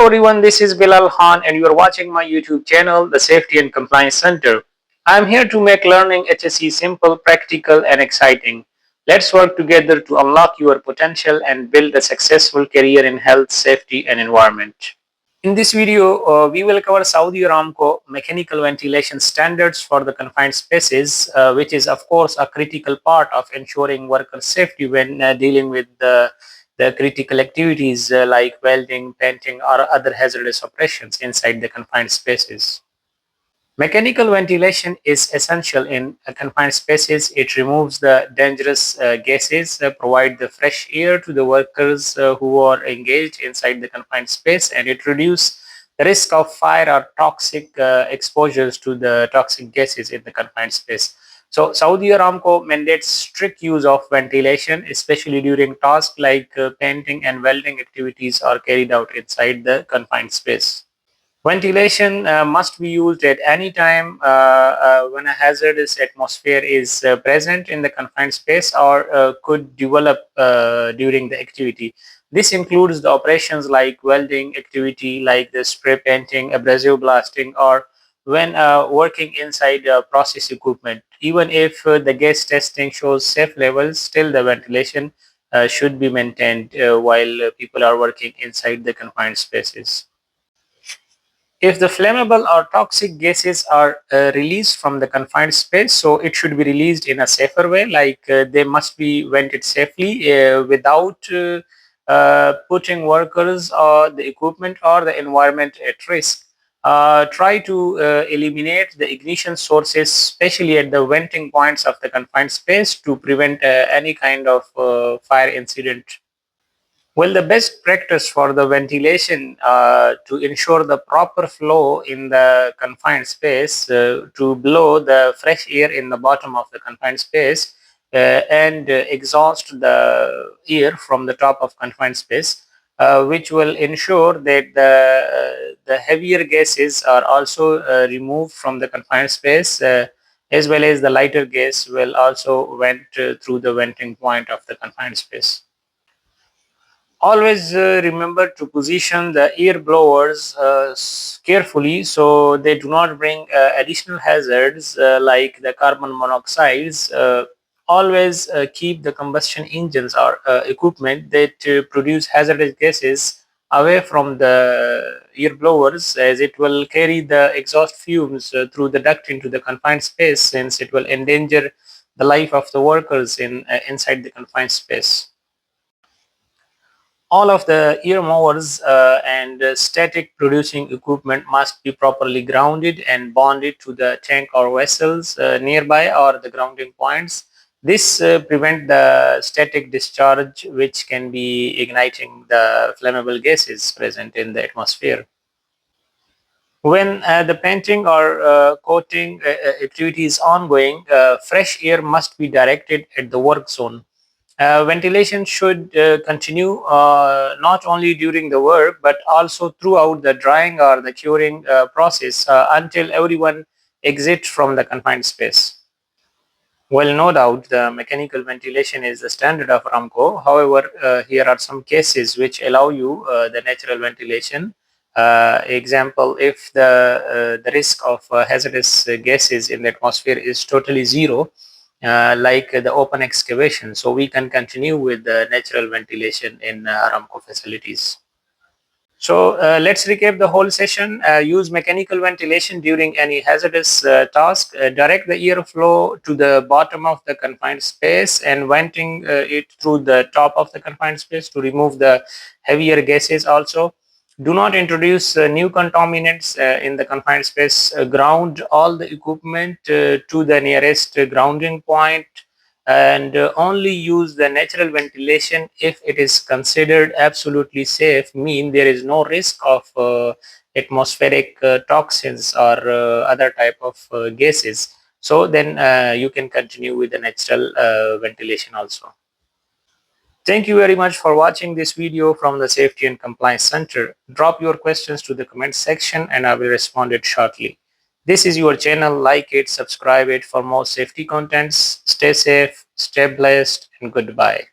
Hello everyone, this is Bilal Khan and you are watching my YouTube channel, the Safety and Compliance Center. I am here to make learning HSE simple, practical and exciting. Let's work together to unlock your potential and build a successful career in health, safety and environment. In this video, we will cover Saudi Aramco mechanical ventilation standards for the confined spaces, which is of course a critical part of ensuring worker safety when dealing with the critical activities like welding, painting or other hazardous operations inside the confined spaces. Mechanical ventilation is essential in confined spaces. It removes the dangerous gases, provide the fresh air to the workers who are engaged inside the confined space, and it reduces the risk of fire or toxic exposures to the toxic gases in the confined space. So Saudi Aramco mandates strict use of ventilation, especially during tasks like painting and welding activities are carried out inside the confined space. Ventilation must be used at any time when a hazardous atmosphere is present in the confined space or could develop during the activity. This includes the operations like welding activity, like the spray painting, abrasive blasting, or when working inside process equipment. Even if the gas testing shows safe levels, still the ventilation should be maintained while people are working inside the confined spaces. If the flammable or toxic gases are released from the confined space, so it should be released in a safer way, like they must be vented safely without putting workers or the equipment or the environment at risk. Try to eliminate the ignition sources, especially at the venting points of the confined space, to prevent any kind of fire incident. Well, the best practice for the ventilation to ensure the proper flow in the confined space to blow the fresh air in the bottom of the confined space and exhaust the air from the top of confined space, which will ensure that the heavier gases are also removed from the confined space, as well as the lighter gas will also vent through the venting point of the confined space. Always remember to position the air blowers carefully so they do not bring additional hazards like the carbon monoxides. Always keep the combustion engines or equipment that produce hazardous gases away from the air blowers, as it will carry the exhaust fumes through the duct into the confined space, since it will endanger the life of the workers inside the confined space. All of the ear mowers and static producing equipment must be properly grounded and bonded to the tank or vessels nearby or the grounding points. This prevent the static discharge, which can be igniting the flammable gases present in the atmosphere. When the painting or coating activity is ongoing, fresh air must be directed at the work zone. Ventilation should continue not only during the work but also throughout the drying or the curing process until everyone exits from the confined space. Well, no doubt the mechanical ventilation is the standard of Aramco. However, here are some cases which allow you the natural ventilation. Example, if the risk of hazardous gases in the atmosphere is totally zero, like the open excavation, so we can continue with the natural ventilation in Aramco facilities. So let's recap the whole session. Use mechanical ventilation during any hazardous task. Direct the airflow to the bottom of the confined space and venting it through the top of the confined space to remove the heavier gases also. Do not introduce new contaminants in the confined space. Ground all the equipment to the nearest grounding point, and only use the natural ventilation if it is considered absolutely safe, mean there is no risk of atmospheric toxins or other type of gases. So then you can continue with the natural ventilation also. Thank you very much for watching this video from the Safety and Compliance Center. Drop your questions to the comment section and I will respond it shortly. This is your channel. Like it, subscribe it for more safety contents. Stay safe, stay blessed, and goodbye.